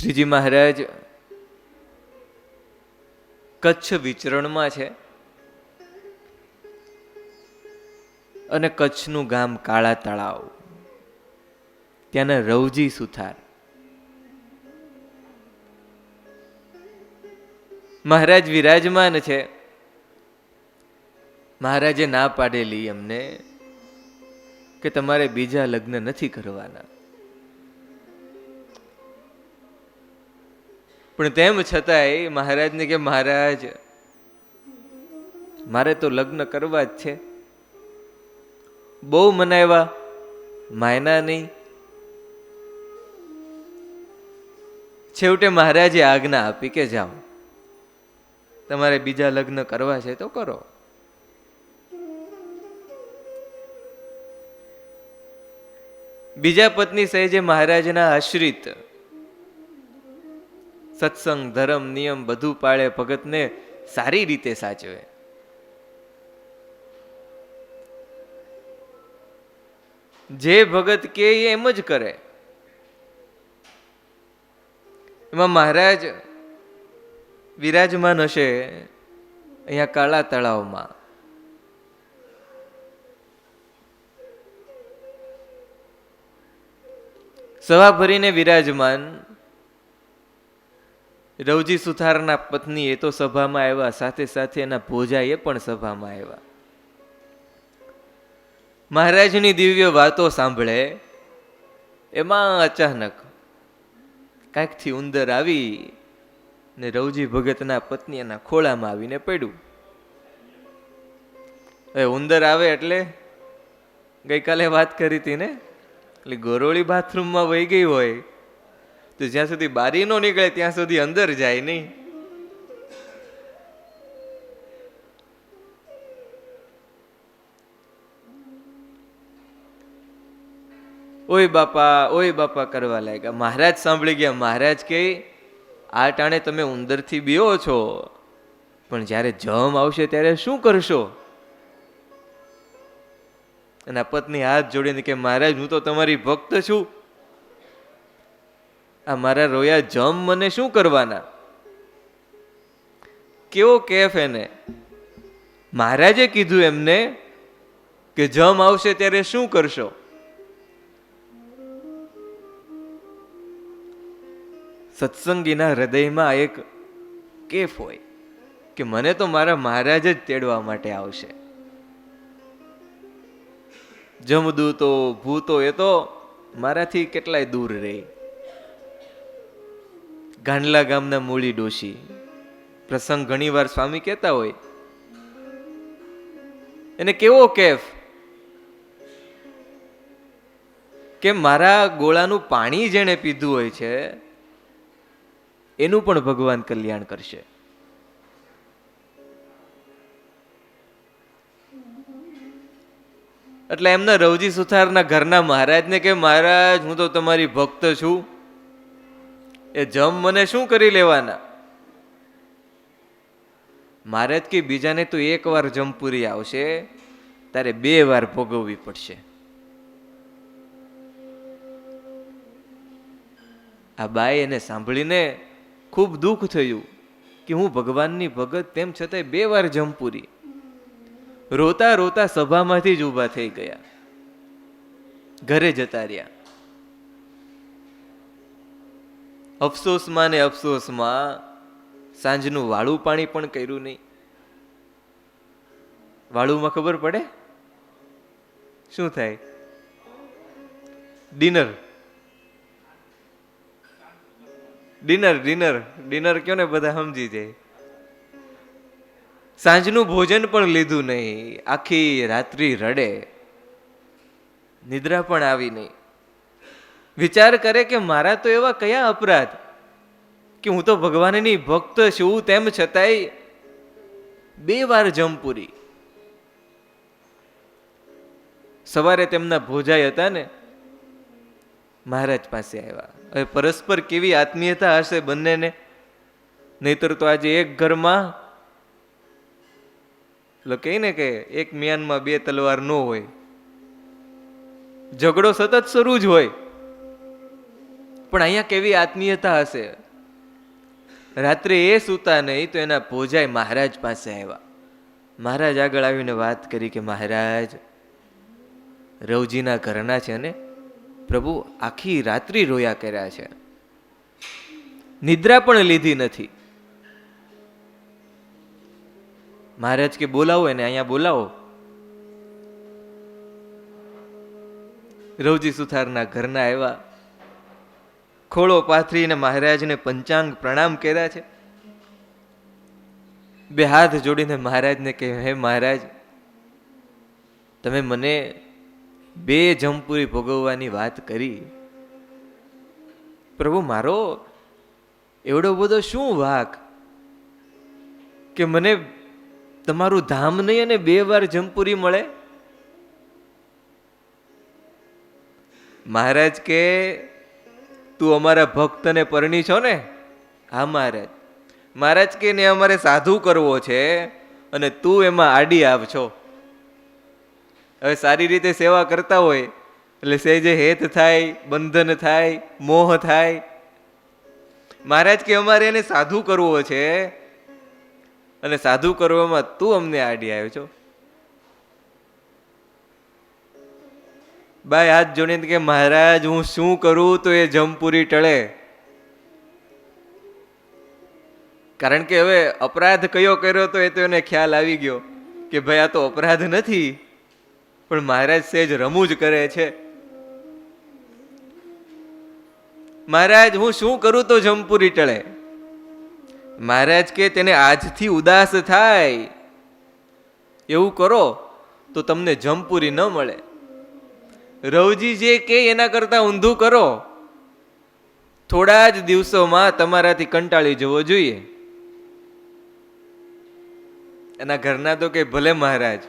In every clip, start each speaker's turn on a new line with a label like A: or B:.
A: શ્રીજી મહારાજ કચ્છ વિચરણમાં છે અને કચ્છનું ગામ કાળા તળાવ, ત્યાંના રવજી સુથાર. મહારાજ વિરાજમાન છે. મહારાજે ના પાડેલી એમને કે તમારે બીજા લગ્ન નથી કરવાના, પણ તેમ છતાંય મહારાજને કે મહારાજ મારે તો લગ્ન કરવા જ છે. બહુ મનાવ્યા, માયના નહીં. છેવટે મહારાજે આજ્ઞા આપી કે જાઓ, તમારે બીજા લગ્ન કરવા છે તો કરો. બીજા પત્ની સહેજે મહારાજના આશ્રિત, સત્સંગ ધર્મ નિયમ બધું પાળે, ભગતને સારી રીતે સાચવે. જે ભગત કે એમ જ કરે. એમાં મહારાજ વિરાજમાન હશે અહીંયા કાળા તળાવમાં. સભા ભરીને વિરાજમાન. રવજી સુથારના પત્ની એ તો સભામાં આવ્યા, સાથે સાથે એના ભોજા એ પણ સભામાં આવ્યા. મહારાજની દિવ્ય વાતો સાંભળે એમાં અચાનક કાંઈકથી ઉંદર આવી ને રવજી ભગતના પત્ની એના ખોળામાં આવીને પડ્યું. હવે ઉંદર આવે એટલે ગઈકાલે વાત કરી હતી ને, એટલે ગોરોળી બાથરૂમમાં વહી ગઈ હોય તો જ્યાં સુધી બારી નો નીકળે ત્યાં સુધી અંદર જાય નહીં. ઓય બાપા કરવા લાગ્યા. મહારાજ સાંભળી ગયા. મહારાજ કે આ ટાણે તમે ઉંદરથી બીઓ છો, પણ જ્યારે જમ આવશે ત્યારે શું કરશો? અને પત્ની હાથ જોડીને કે મહારાજ હું તો તમારી ભક્ત છું, આ મારા રોયા જમ મને શું કરવાના? કેવો કેફ એને! મહારાજે કીધું એમને કે જમ આવશે ત્યારે શું કરશો? સત્સંગીના હૃદયમાં એક કેફ હોય કે મને તો મારા મહારાજ જ તેડવા માટે આવશે. જમદૂતો ભૂતો એ તો મારાથી કેટલાય દૂર રહે. ગાંડલા ગામના મૂળી ડોશી પ્રસંગ ઘણી વાર સ્વામી કહેતા હોય, એને કેવો કેફ કે મારા ગોળાનું પાણી જેણે પીધું હોય છે એનું પણ ભગવાન કલ્યાણ કરશે. એટલે એમના રવજી સુથારના ઘરના મહારાજને કે મહારાજ હું તો તમારી ભક્ત છું, એ જમ મને શું કરી લેવાના? મહારાજ કે બીજાને તો એક વાર જમપુરી આવશે, તારે 2 વાર ભોગવવી પડશે. આ બાઈ એને સાંભળીને ખૂબ દુઃખ થયું કે હું ભગવાનની ભગત, તેમ છતાંય 2 વાર જમપુરી. રોતા રોતા સભામાંથી જ ઊભા થઈ ગયા, ઘરે જતા રહ્યા. અફસોસમાં ને અફસોસમાં સાંજનું વાળું પાણી પણ કર્યું નહીં. વાળુમાં ખબર પડે શું થાય? ડિનર ડિનર ડિનર ડિનર કયો ને બધા સમજી જાય. સાંજનું ભોજન પણ લીધું નહીં, આખી રાત્રિ રડે, નિદ્રા પણ આવી નહીં. વિચાર કરે કે મારા તો એવા કયા અપરાધ કે હું તો ભગવાનની ભક્ત છું, તેમ છતાંય 2 વાર જમપુરી. સવારે તેમના ભોજાઈ હતા ને મહારાજ પાસે આવ્યા. હવે પરસ્પર કેવી આત્મીયતા હશે બંનેને, નહીતર તો આજે એક ઘરમાં એટલે કહે ને કે એક મિયાનમાં 2 તલવાર ન હોય, ઝઘડો સતત શરૂ જ હોય. પણ અહીંયા કેવી આત્મીયતા હશે. રાત્રે એ સૂતા નહીં તો એના ભોજાઈ મહારાજ પાસે આવ્યા. મહારાજ આગળ આવીને વાત કરી કે મહારાજ, રવજીના ઘરના છે ને પ્રભુ આખી રાત્રિ રોયા કર્યા છે, નિદ્રા પણ લીધી નથી. મહારાજ કે બોલાવો એને, અહીંયા બોલાવો. રવજી સુથારના ઘરના આવ્યા, ખોળો પાથરીને મહારાજને પંચાંગ પ્રણામ કર્યા છે. બે હાથ જોડીને મહારાજને કહે, હે મહારાજ, તમે મને 2 જમપુરી ભોગવવાની વાત કરી. પ્રભુ મારો એવડો બધો શું વાંક કે મને તમારું ધામ નહીં અને 2 વાર જમપુરી મળે? મહારાજ કે તું અમારા ભક્તને પરણી છો ને? હા મહારાજ. મહારાજ કે ને અમારે સાધુ કરવો છે અને તું એમાં આડી આવ છો. હવે સારી રીતે સેવા કરતા હોય એટલે સહેજે હેત થાય, બંધન થાય, મોહ થાય. મહારાજ કે અમારે એને સાધુ કરવો છે અને સાધુ કરવામાં તું અમને આડી આવ્યો છો. બાઈ હાથ જોડીને કે મહારાજ હું શું કરું તો એ જમપુરી ટળે? કારણ કે હવે અપરાધ કયો કર્યો તો એ તો એને ખ્યાલ આવી ગયો કે ભાઈ આ તો અપરાધ નથી, પણ મહારાજ સહેજ રમૂજ કરે છે. મહારાજ હું શું કરું તો જમપુરી ટળે? મહારાજ કે તેને આજથી ઉદાસ થાય એવું કરો તો તમને જમપુરી ન મળે. રવજી જે કે એના કરતા ઊંધું કરો, થોડા જ દિવસોમાં તમારાથી કંટાળી જવો જોઈએ. એના ઘરના તો કે ભલે મહારાજ,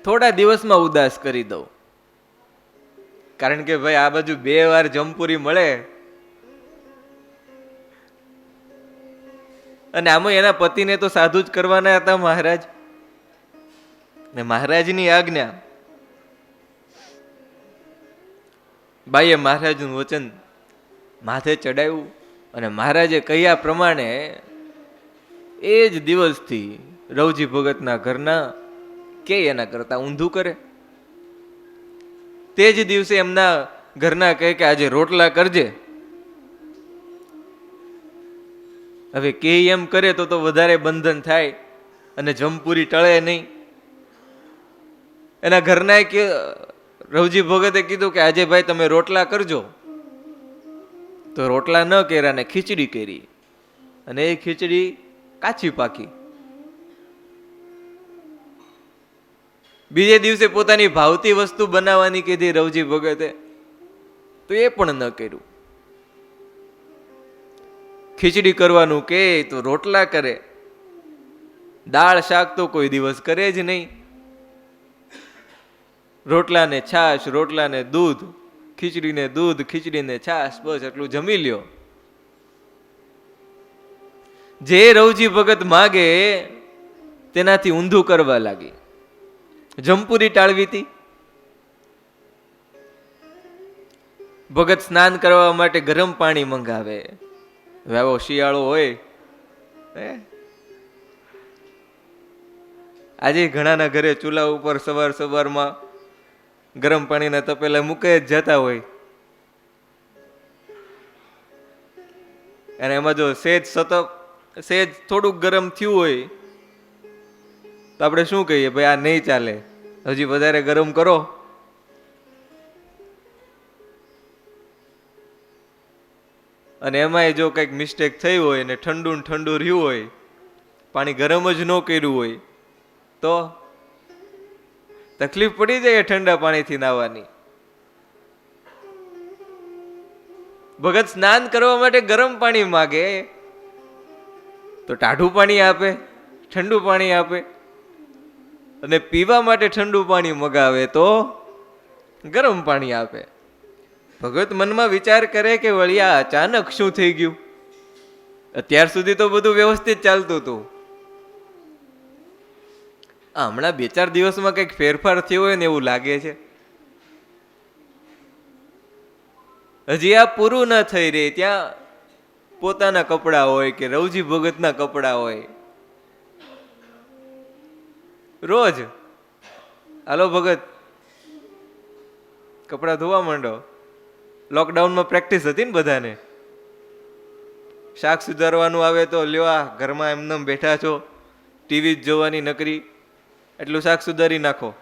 A: થોડા દિવસમાં ઉદાસ કરી દઉં, કારણ કે ભાઈ આ બાજુ 2 વાર જમપુરી મળે અને આમાં એના પતિને તો સાધુ જ કરવાના હતા મહારાજ, ને મહારાજની આજ્ઞા. બાઈએ મહારાજનું વચન માથે ચડાવ્યું અને મહારાજે કહ્યા પ્રમાણે એ જ દિવસથી રવજી ભગતના ઘરના કે એના કરતા ઊંધું કરે. તે જ દિવસે એમના ઘરના કહે કે આજે રોટલા કરજે. હવે કે એમ કરે તો વધારે બંધન થાય અને જમપુરી ટળે નહીં. એના ઘરના કે રવજી ભગતે કીધું કે આજે ભાઈ તમે રોટલા કરજો, તો રોટલા ન કર્યા ને ખીચડી કરી, અને એ ખીચડી કાચી પાકી. બીજે દિવસે પોતાની ભાવતી વસ્તુ બનાવવાની કીધી રવજી ભગતે, તો એ પણ ન કર્યું. ખીચડી કરવાનું કે તો રોટલા કરે, દાળ શાક તો કોઈ દિવસ કરે જ નહીં. રોટલાને છાશ, રોટલાને દૂધ, ખીચડીને દૂધ, ખીચડીને છાશ, બસ એટલું જમી લ્યો. જે રવજી ભગત માગે તેનાથી ઊંધું કરવા લાગી. જમપુરી ટાળવી હતી. ભગત સ્નાન કરવા માટે ગરમ પાણી મંગાવે. આવો શિયાળો હોય, આજે ઘણાના ઘરે ચૂલા ઉપર સવારમાં ગરમ પાણીના તપેલા મૂકે જ જતા હોય, અને એમાં જો સેજ થોડુંક ગરમ થયું હોય તો આપણે શું કહીએ, ભાઈ આ નહીં ચાલે, હજી વધારે ગરમ કરો. અને એમાંય જો કંઈક મિસ્ટેક થઈ હોય ને ઠંડુ રહ્યું હોય, પાણી ગરમ જ ન કર્યું હોય, તો તકલીફ પડી જાય ઠંડા પાણીથી નાહવાની. ભગત સ્નાન કરવા માટે ગરમ પાણી માગે તો ટાઢું પાણી આપે, ઠંડુ પાણી આપે, અને પીવા માટે ઠંડુ પાણી મગાવે તો ગરમ પાણી આપે. ભગત મનમાં વિચાર કરે કે વળી આ અચાનક શું થઈ ગયું? અત્યાર સુધી તો બધું વ્યવસ્થિત ચાલતું હતું, હમણાં 2-4 દિવસમાં કંઈક ફેરફાર થયો હોય ને એવું લાગે છે. હજી આ પૂરું ન થઈ રહે ત્યાં પોતાના કપડા હોય કે રવજી ભગતના કપડા હોય, રોજ હાલો ભગત કપડા ધોવા માંડો. લોકડાઉનમાં પ્રેક્ટિસ હતી ને બધાને, શાક સુધારવાનું આવે તો લ્યો આ ઘરમાં એમને બેઠા છો, ટીવી જ જોવાની નકરી, એટલું શાક સુધારી નાખો.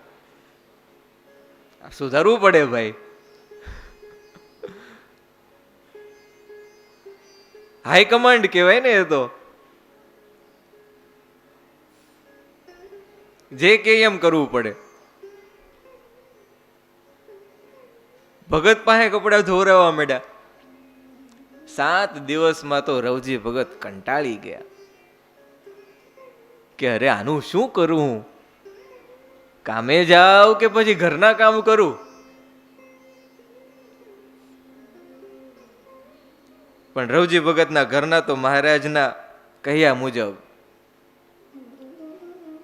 A: સુધારવું પડે ભાઈ. હાઈ કમાન્ડ કહેવાય ને એ તો, જે કે એમ કરવું પડે. ભગત પાસે કપડા ધોરાવા માંડ્યા. 7 દિવસમાં તો રવજી ભગત કંટાળી ગયા કે અરે આનું શું કરું હું, કામે જાઉં કે પછી ઘરના કામ કરું. પણ રવજી ભગતના ઘરના તો મહારાજના કહ્યા મુજબ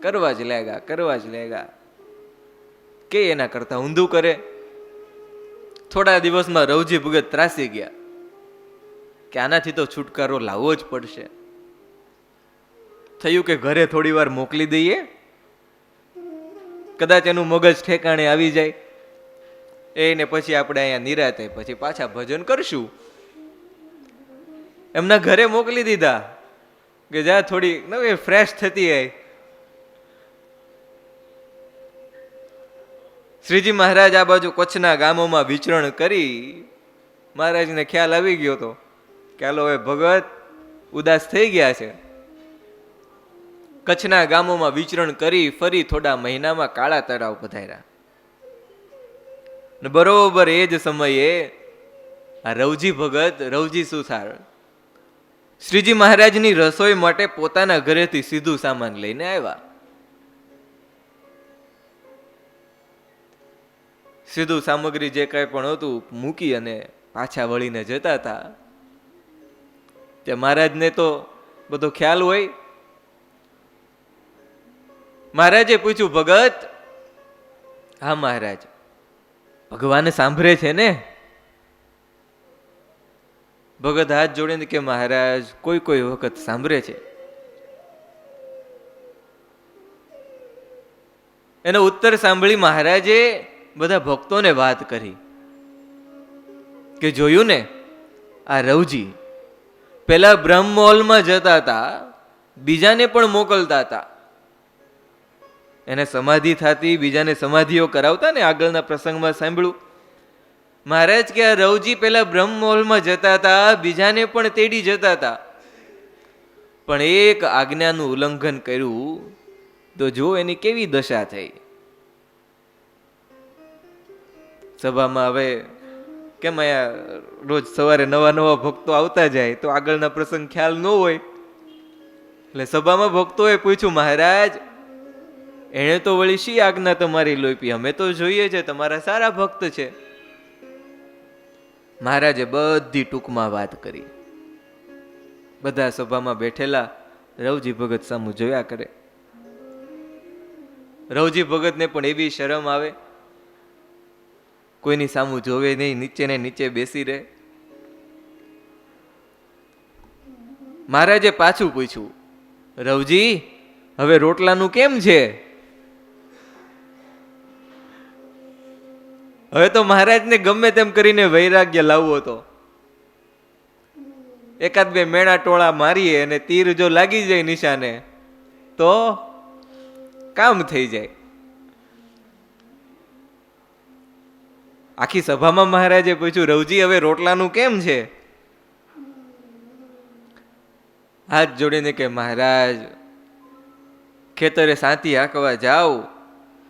A: કરવા જ લેગા કે એના કરતા ઊંધું કરે. થોડા દિવસમાં રવજી ભગત ત્રાસી ગયા કે આનાથી તો છુટકારો લાવવો જ પડશે. થયું કે ઘરે થોડી વાર મોકલી દઈએ, કદાચ એનું મગજ ઠેકાણે આવી જાય, એને પછી આપણે અહીંયા નિરાતે પછી પાછા ભજન કરશું. એમના ઘરે મોકલી દીધા કે જા થોડી નવી ફ્રેશ થતી હોય. શ્રીજી મહારાજ આ બાજુ કચ્છના ગામોમાં વિચરણ કરી મહારાજને ખ્યાલ આવી ગયો હતો કે હાલો હવે ભગત ઉદાસ થઈ ગયા છે. કચ્છના ગામોમાં વિચરણ કરી ફરી થોડા મહિનામાં કાળા તળાવ પધાર્યા. બરોબર એ જ સમયે આ રવજી ભગત રવજી સુથાર શ્રીજી મહારાજની રસોઈ માટે પોતાના ઘરેથી સીધું સામાન લઈને આવ્યા. સીધું સામગ્રી જે કઈ પણ હતું મૂકી અને પાછા વળીને જતા હતા. તે મહારાજને તો બધો ખ્યાલ હોય. મહારાજે પૂછ્યું, ભગત? હા મહારાજ. ભગવાન સાંભળે છે ને? ભગત હાથ જોડીને કે મહારાજ કોઈ કોઈ વખત સાંભળે છે. એનો ઉત્તર સાંભળી મહારાજે બધા ભક્તોને વાત કરી કે જોયું ને, આ રવજી પેલા બ્રહ્મમહોલમાં જતા હતા, બીજાને પણ મોકલતા હતા. એને સમાધિ થતી, બીજાને સમાધિઓ કરાવતા ને, આગળના પ્રસંગમાં સાંભળ્યું. મહારાજ કે આ રવજી પેલા બ્રહ્મમહોલમાં જતા હતા, બીજાને પણ તેડી જતા હતા, પણ એક આજ્ઞાનું ઉલ્લંઘન કર્યું તો જો એની કેવી દશા થઈ. સભામાં હવે કેમ અહીંયા રોજ સવારે નવા નવા ભક્તો આવતા જાય તો આગળના પ્રસંગ ખ્યાલ ન હોય, એટલે સભામાં ભક્તોએ પૂછ્યું, મહારાજ એણે તો વળી શી આજ્ઞા તમારી લોપી? અમે તો જોઈએ છે તમારા સારા ભક્ત છે. મહારાજે બધી ટૂંકમાં વાત કરી. બધા સભામાં બેઠેલા રવજી ભગત સામું જોયા કરે. રવજી ભગતને પણ એવી શરમ આવે, કોઈની સામું જોવે નહીં, નીચે ને નીચે બેસી રહે. મહારાજે પાછું પૂછ્યું, રવજી હવે રોટલાનું કેમ છે? હવે તો મહારાજને ગમે તેમ કરીને વૈરાગ્ય લાવવો હતો. એકાદ બે મેણા ટોળા મારીએ અને તીર જો લાગી જાય નિશાને તો કામ થઈ જાય. આખી સભામાં મહારાજે પૂછ્યું, રવજી હવે રોટલાનું કેમ છે? હાથ જોડીને કે મહારાજ ખેતરે સાંતી હાંકવા જાઉં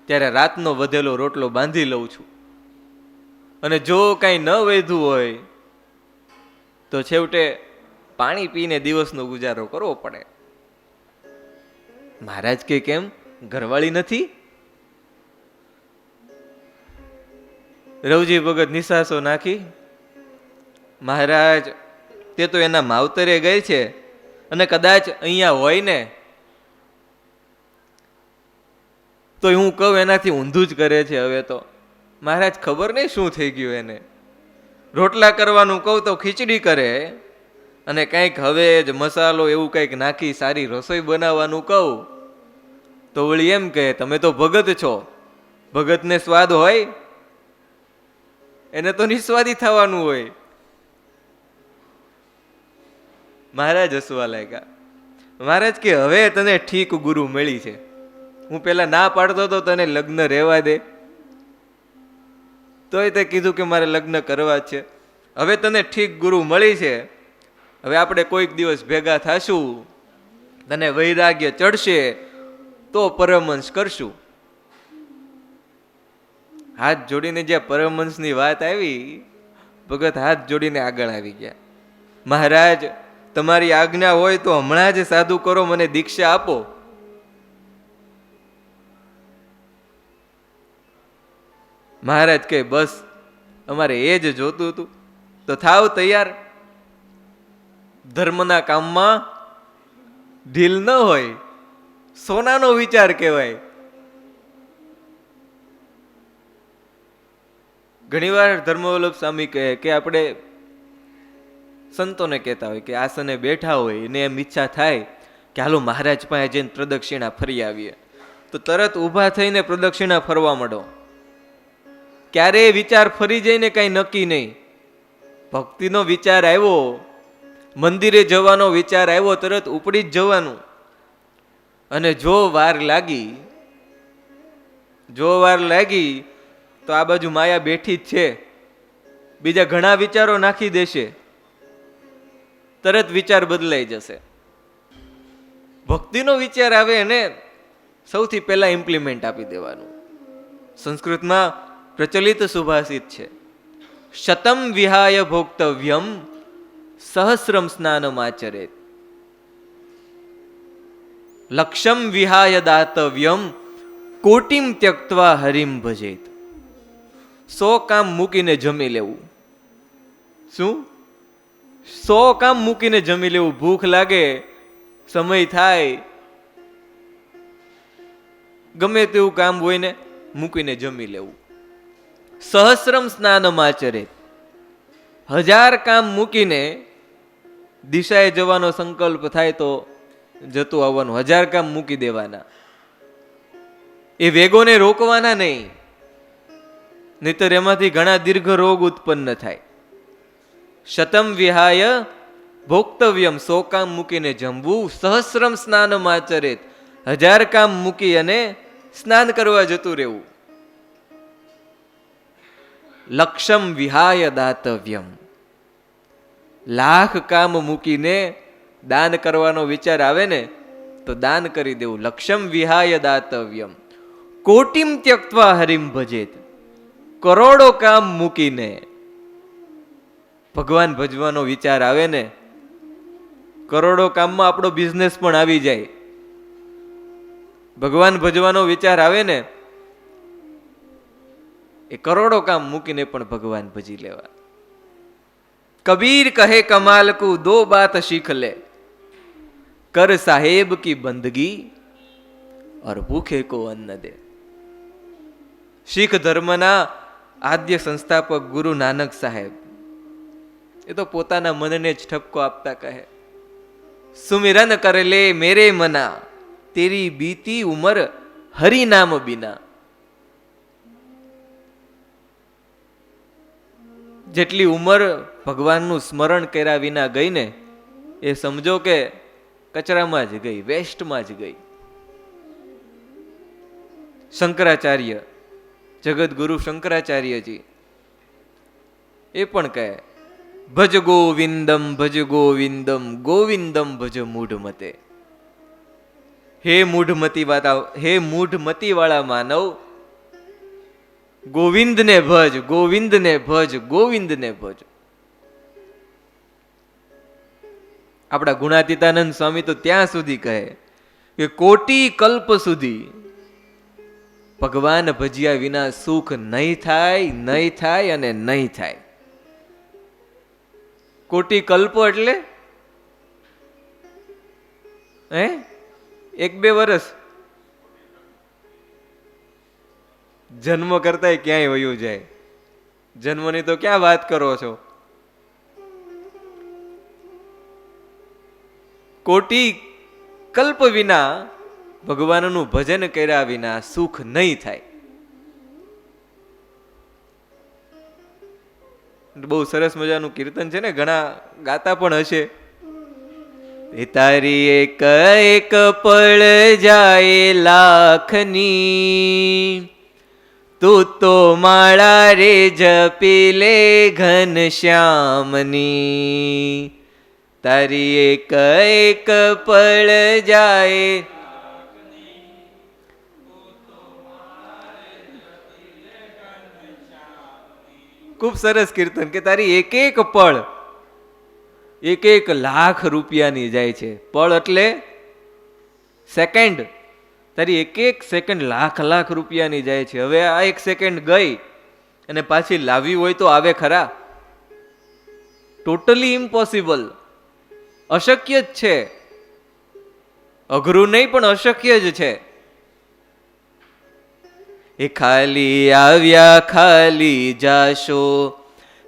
A: ત્યારે રાતનો વધેલો રોટલો બાંધી લઉં છું, અને જો કાંઈ ન વધ્યું હોય તો છેવટે પાણી પીને દિવસનો ગુજારો કરવો પડે. મહારાજ કે કેમ, ઘરવાળી નથી? રવજી ભગત નિસાસો નાખી, મહારાજ તે તો એના માવતરે ગઈ છે, અને કદાચ અહીંયા હોય ને તો હું કહું એનાથી ઊંધું જ કરે છે. હવે તો મહારાજ ખબર નહીં શું થઈ ગયું એને. રોટલા કરવાનું કહું તો ખીચડી કરે, અને કંઈક હવે જ મસાલો એવું કંઈક નાખી સારી રસોઈ બનાવવાનું કહું તો વળી એમ કહે તમે તો ભગત છો, ભગતને સ્વાદ હોય? એને તો નિસ્વાદી થવાનું હોય. મહારાજ હસવા લાગ્યા. મહારાજ કે હવે તને ઠીક ગુરુ મળી છે. હું પેલા ના પાડતો તો તને લગ્ન રહેવા દે, તોય તે કીધું કે મારે લગ્ન કરવા જ છે. હવે તને ઠીક ગુરુ મળી છે, હવે આપણે કોઈક દિવસ ભેગા થાશું, તને વૈરાગ્ય ચડશે તો પરમહંસ કરશું. હાથ જોડીને જ્યાં પરમહંસની વાત આવી, ભગત હાથ જોડીને આગળ આવી ગયા. મહારાજ તમારી આજ્ઞા હોય તો હમણાં જ સાધુ કરો, મને દીક્ષા આપો. મહારાજ કહે બસ અમારે એ જ જોતું હતું, તો થાવ તૈયાર. ધર્મના કામમાં ઢીલ ન હોય, સોનાનો વિચાર કહેવાય. ઘણીવાર ધર્મવલ્લભ સ્વામી કહે કે આપણે સંતોને કહેતા હોય કે આસને બેઠા હોય ને એમ ઈચ્છા થાય કે હાલો મહારાજ પાસે જઈને પ્રદક્ષિણા ફરી આવીએ, તો તરત ઊભા થઈને પ્રદક્ષિણા ફરવા માંડો. ક્યારે વિચાર ફરી જઈને કઈ નક્કી નહીં. ભક્તિનો વિચાર આવ્યો, મંદિરે જવાનો વિચાર આવ્યો, તરત ઉપડી જ જવાનું. અને જો વાર લાગી તો આ બાજુ માયા બેઠી જ છે, બીજા ઘણા વિચારો નાખી દેશે, તરત વિચાર બદલાઈ જશે. ભક્તિનો વિચાર આવે એને સૌથી પહેલા ઇમ્પ્લિમેન્ટ આપી દેવાનું. સંસ્કૃતમાં પ્રચલિત સુભાષિત છે, શતમ વિહાય ભોક્તવ્યમ સહસ્રમ સ્નાનમ આચરેત, લક્ષમ વિહાય દાતવ્યમ કોટિમ ત્યક્ત્વા હરિમ ભજેત. 100 કામ મૂકીને જમી લેવું. શું? 100 કામ મૂકીને જમી લેવું. ભૂખ લાગે, સમય થાય, ગમે તેવું કામ હોય ને મૂકીને જમી લેવું. સહસ્રમ સ્નાનમ આચરેત, 1000 કામ મૂકીને દિશાએ જવાનો સંકલ્પ થાય તો જતું આવવાનું. 1000 કામ મૂકી દેવાના. એ વેગોને રોકવાના નહીં, નહીતર એમાંથી ઘણા દીર્ઘ રોગ ઉત્પન્ન થાય. શતમ વિહાય ભોક્તવ્યમ, 100 કામ મૂકીને જમવું. સહસ્રમ સ્નાનમ આચરેત, 1000 કામ મૂકી અને સ્નાન કરવા જતું રહેવું. લક્ષમ વિહાય દાતવ્યમ, 1,00,000 કામ મૂકીને દાન કરવાનો વિચાર આવે ને તો દાન કરી દેવું. લક્ષમ વિહાય દાતવ્યમ કોટિમ ત્યક્ત્વા હરિમ ભજેત, કરોડો કામ મૂકીને ભગવાન ભજવાનો વિચાર આવે ને, કરોડો કામમાં આપણો બિઝનેસ પણ આવી જાય. ભગવાન ભજવાનો વિચાર આવે ને, એ કરોડો કામ મૂકીને પણ ભગવાન ભજી લેવા. કબીર કહે કમાલ કો 2 બાત શીખ લે, કર સાહેબ કી બંદગી और ભૂખે કો અન્ન દે. શીખ ધર્મના આદ્ય સંસ્થાપક ગુરુ નાનક સાહેબ એ તો પોતાના મનને જ ઠપકો આપતા કહે, સુમિરન કર લે મેરે મના, તેરી બીતી ઉમર હરિ નામ બિના. જેટલી ઉંમર ભગવાનનું સ્મરણ કર્યા વિના ગઈ ને એ સમજો કે કચરામાં જ ગઈ, વેસ્ટમાં જ ગઈ. શંકરાચાર્ય, જગત ગુરુ શંકરાચાર્યજી એ પણ કહે, ભજ ગોવિંદમ ગોવિંદમ ભજ મૂઢમતે. હે મૂઢમતી વાળા માનવ, ગોવિંદને ભજ, ગોવિંદને ભજ, ગોવિંદને ભજ. આપણા ગુણાતીતાનંદ સ્વામી તો ત્યાં સુધી કહે કે કોટી કલ્પ સુધી ભગવાન ભજ્યા વિના સુખ નહીં થાય અને નહીં થાય. કોટી કલ્પો એટલે 1-2 વર્ષ, જન્મ કરતા ક્યાંય વયું જાય. જન્મની તો ક્યાં વાત કરો છો? કોટી કલ્પ વિના ભગવાનનું ભજન કર્યા વિના સુખ નહીં થાય. બહુ સરસ મજાનું કીર્તન છે ને, ઘણા ગાતા પણ હશે. તારી એક એક પળ જાય લાખની, તું તો માળા રે જપી લે ઘનશ્યામની. તારી એક એક પળ જાય. ખૂબ સરસ કીર્તન કે તારી એક એક પળ એક એક લાખ રૂપિયાની જાય છે. પળ એટલે સેકન્ડ. તારી એક એક સેકન્ડ લાખ લાખ રૂપિયાની જાય છે. હવે આ એક સેકન્ડ ગઈ અને પાછી લાવવી હોય તો આવે ખરા? ટોટલી ઇમ્પોસિબલ, અશક્ય જ છે. અઘરું નહીં પણ અશક્ય જ છે. એ ખાલી આવ્યા ખાલી જાશો,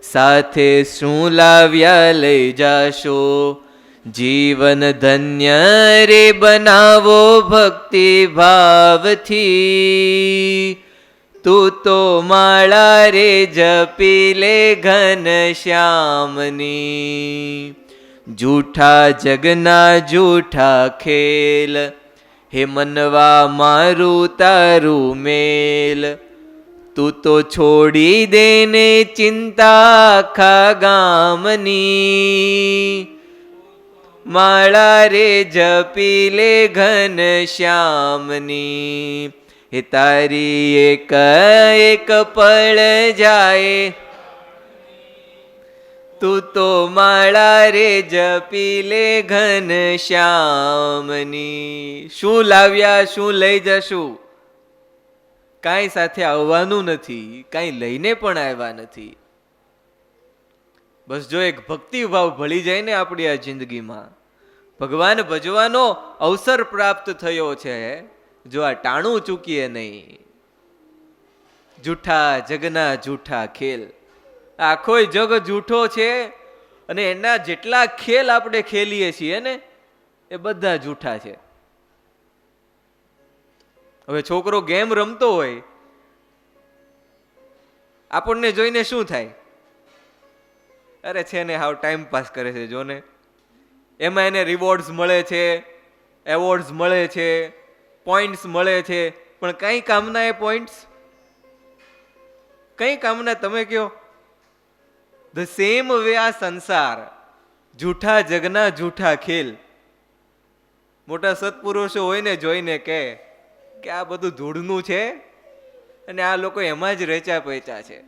A: સાથે શું લાવ્યા લઈ જાશો. જીવન ધન્ય રે બનાવો ભક્તિ ભાવથી, તું તો માળા રે જપી લે ઘનશ્યામની. જૂઠા જગના જૂઠા ખેલ, હે મનવા મારું તારું મેલ. તું તો છોડી દેને ચિંતા આખા ગામની, માળા રે જપી લે ઘનશ્યામની. હે તારી એક એક પળ જાય, તું તો માળા રે જપી લે ઘનશ્યામની. શું લાવ્યા શું લઈ જશું? કાંઈ સાથે આવવાનું નથી, કાંઈ લઈને પણ આવ્યા નથી. બસ જો એક ભક્તિભાવ ભળી જાય ને આપણી આ જિંદગીમાં, ભગવાન ભજવાનો અવસર પ્રાપ્ત થયો છે. જો આ ટાણું ચૂકીએ નહીં. જૂઠા જગના જૂઠા ખેલ, આખો જગ જૂઠો છે અને એના જેટલા ખેલ આપણે ખેલીએ છીએ ને એ બધા જૂઠા છે. હવે છોકરો ગેમ રમતો હોય, આપણને જોઈને શું થાય? અરે છે ને હાવ ટાઈમ પાસ કરે છે જો ને. એમાં એને રિવોર્ડ્સ મળે છે, એવોર્ડ્સ મળે છે, પોઈન્ટ્સ મળે છે, પણ કઈ કામના એ પોઈન્ટ્સ? કઈ કામના? તમે કયો. ધ સેમ વે આ સંસાર, જૂઠા જગના જૂઠા ખેલ. મોટા સત્પુરુષો હોય ને જોઈને કે આ બધું ધૂળનું છે અને આ લોકો એમાં જ રેચા પેચા છે.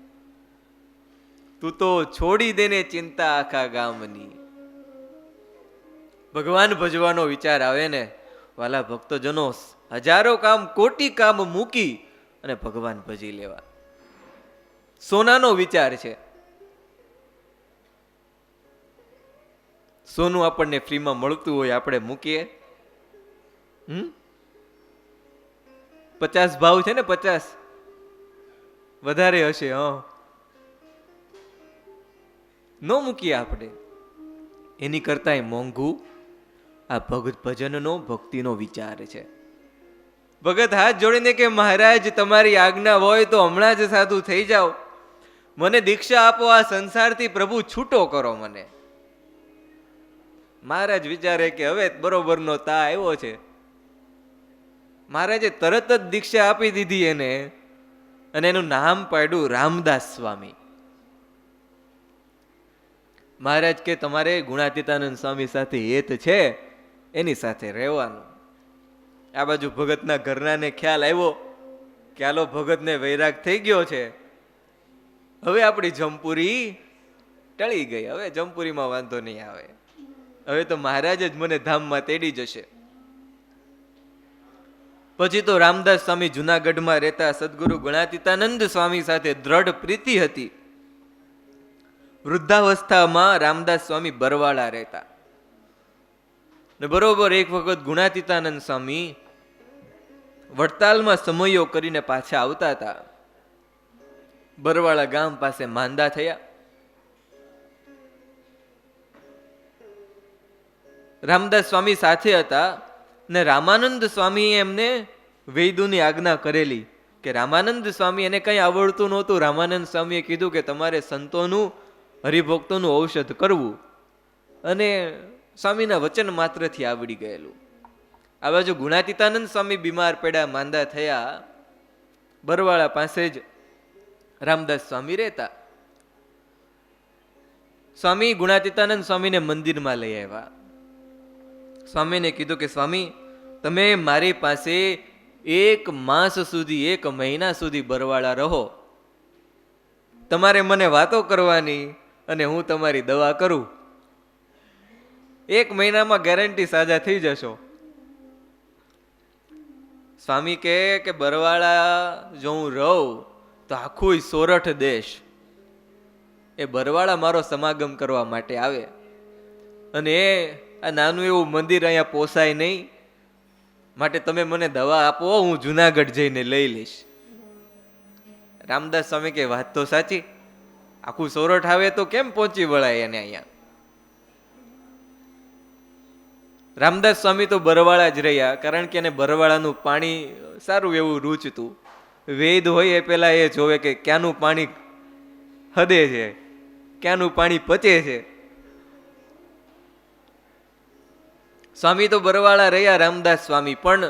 A: તું તો છોડી દેને ચિંતા આખા ગામની. ભગવાન ભજવાનો વિચાર આવે ને વાલા ભક્તજનો, હજારો કામ કોટી કામ મૂકી અને ભગવાન ભજી લેવા, સોનાનો વિચાર છે. સોનું આપણને ફ્રીમાં મળતું હોય, આપણે મૂકીએ? 50 ભાવ છે ને, 50 વધારે હશે. ન મૂકીએ આપણે. એની કરતા મોંઘું આ ભગત ભજનનો ભક્તિનો વિચાર છે. ભગત હાથ જોડીને કે મહારાજ તમારી આજ્ઞા હોય તો હમણાં જ સાધુ થઈ જાઓ, મને દીક્ષા આપો, આ સંસારથી પ્રભુ છૂટો કરો મને. મહારાજ વિચારે કે હવે બરોબરનો તા આવ્યો છે. મહારાજે તરત જ દીક્ષા આપી દીધી એને, અને એનું નામ પાડ્યું રામદાસ સ્વામી. મહારાજ કે તમારે ગુણાતીતાનંદ સ્વામી સાથે હેત છે, એની સાથે રહેવાનું. આ બાજુ ભગતના ઘરનાને ખ્યાલ આવ્યો કે આલો ભગતને વૈરાગ થઈ ગયો છે, હવે આપણી જમપુરી ટળી ગઈ, હવે જમપુરીમાં વાંધો નહીં આવે, હવે તો મહારાજ જ મને ધામમાં તેડી જશે. પછી તો રામદાસ સ્વામી જુનાગઢમાં રહેતા સદગુરુ ગુણાતીતાનંદ સ્વામી સાથે દ્રઢ પ્રીતિ હતી. વૃદ્ધાવસ્થામાં રામદાસ સ્વામી બરવાળા રહેતા. ને બરોબર એક વખત ગુણાતીતાનંદ સ્વામી વડતાલમાં સમયો કરીને પાછા આવતા હતા. બરવાળા ગામ પાસે માંદા થયા. રામદાસ સ્વામી સાથે હતા ને રામાનંદ સ્વામીએ એમને વૈદુની આજ્ઞા કરેલી કે રામાનંદ સ્વામી એને કંઈ આવડતું નહોતું. રામાનંદ સ્વામીએ કીધું કે તમારે સંતોનું હરિભક્તોનું ઔષધ કરવું, અને સ્વામીના વચન માત્રથી આવડી ગયેલું. આ બાજુ ગુણાતીતાનંદ સ્વામી બીમાર પડ્યા, માંદા થયા. બરવાળા પાસે જ રામદાસ સ્વામી રહેતા. સ્વામી ગુણાતીતાનંદ સ્વામીને મંદિરમાં લઈ આવ્યા. સ્વામીને કીધું કે સ્વામી, તમે મારી પાસે 1 માસ સુધી, 1 મહિના સુધી બરવાળા રહો. તમારે મને વાતો કરવાની અને હું તમારી દવા કરું. 1 મહિનામાં ગેરંટી સાજા થઈ જશો. સ્વામી કહે કે બરવાળા જો હું રહું તો આખું સોરઠ દેશ એ બરવાળા મારો સમાગમ કરવા માટે આવે, અને આ નાનું એવું મંદિર અહીંયા પોસાય નહીં, માટે તમે મને દવા આપો, હું જુનાગઢ જઈને લઈ લઈશ. રામદાસ સ્વામી કે વાત તો સાચી, આખું સોરઠ આવે તો કેમ પહોંચી વળાય એને અહીંયા. રામદાસ સ્વામી તો બરવાળા જ રહ્યા, કારણ કે એને બરવાળાનું પાણી સારું એવું રૂચતું. વેદ હોય એ પેલા એ જોવે કે ક્યાંનું પાણી હદે છે, ક્યાંનું પાણી પચે છે. સ્વામી તો બરવાળા રહ્યા રામદાસ સ્વામી, પણ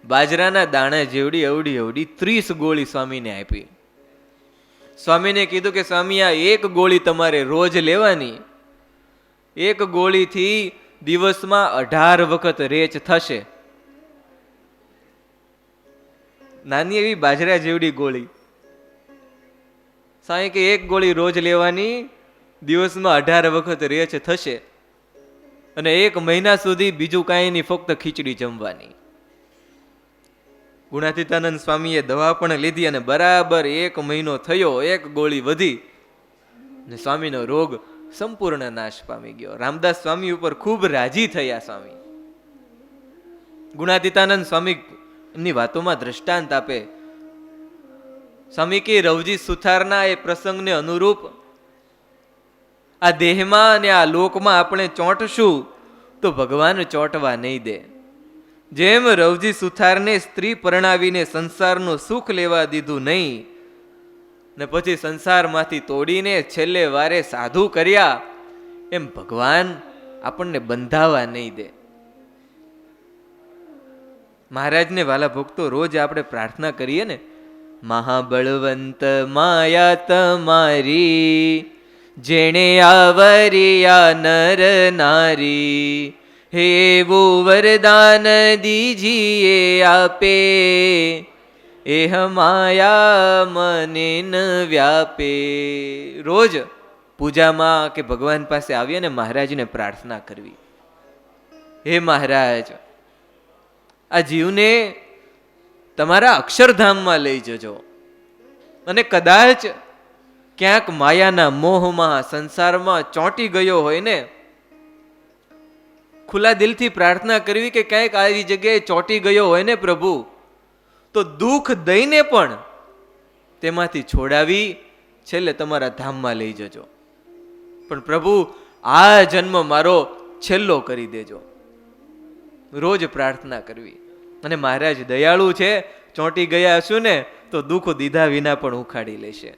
A: બાજરાના દાણા જેવડી અવડી અવડી 30 ગોળી સ્વામીને આપી. સ્વામીને કીધું કે સ્વામી, આ 1 ગોળી તમારે રોજ લેવાની. 1 ગોળીથી દિવસમાં 18 વખત રેચ થશે. નાની એવી બાજરા જેવડી ગોળી. સ્વામી કે 1 ગોળી રોજ લેવાની, દિવસમાં 18 વખત રેચ થશે, અને 1 મહિના સુધી બીજું કાંઈ નહીં, ફક્ત ખીચડી જમવાની. ગુણાતીતાનંદ સ્વામીએ દવા પણ લીધી અને બરાબર 1 મહિનો થયો, 1 ગોળી વધી ને સ્વામીનો રોગ સંપૂર્ણ નાશ પામી ગયો. રામદાસ સ્વામી ઉપર ખૂબ રાજી થયા સ્વામી. ગુણાતીતાનંદ સ્વામી એમની વાતોમાં દ્રષ્ટાંત આપે. સ્વામી કે રવજી સુથારના એ પ્રસંગને અનુરૂપ આ દેહમાં અને આ લોકમાં આપણે ચોંટશું તો ભગવાન ચોંટવા નહીં દે. જેમ રવજી સુથારને સ્ત્રી પરણાવીને સંસારનું સુખ લેવા દીધું નહીં ને પછી સંસારમાંથી તોડીને છેલ્લે વારે સાધુ કર્યા, એમ ભગવાન આપણને બંધાવા નહીં દે. મહારાજને વાલા ભક્તો રોજ આપણે પ્રાર્થના કરીએ ને, મહાબળવંત માયા તમારી, જેણે આવરિયા નર નારી, એવું વરદાન દીજીએ આપે, એહ માયા મને ન વ્યાપે. રોજ પૂજામાં કે ભગવાન પાસે આવીએ ને મહારાજને પ્રાર્થના કરવી, હે મહારાજ, આ જીવને તમારા અક્ષરધામમાં લઈ જજો, અને કદાચ ક્યાંક માયાના મોહમાં સંસારમાં ચોંટી ગયો હોય ને, ખુલ્લા દિલથી પ્રાર્થના કરવી કે ક્યાંક આવી જગ્યાએ ચોંટી ગયો હોય ને પ્રભુ, તો દુઃખ દઈને પણ તેમાંથી છોડાવી છેલ્લે તમારા ધામમાં લઈ જજો. પણ પ્રભુ, આ જન્મ મારો છેલ્લો કરી દેજો. રોજ પ્રાર્થના કરવી. અને મહારાજ દયાળુ છે, ચોંટી ગયા હશું ને તો દુઃખ દીધા વિના પણ ઉખાડી લેશે.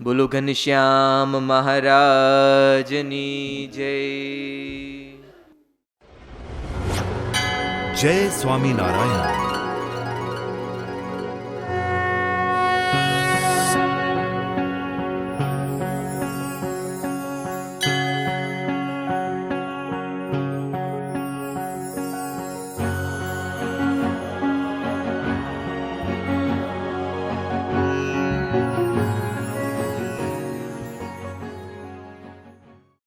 A: બોલો ઘનશ્યામ મહારાજની જય.
B: જય સ્વામિનારાયણ.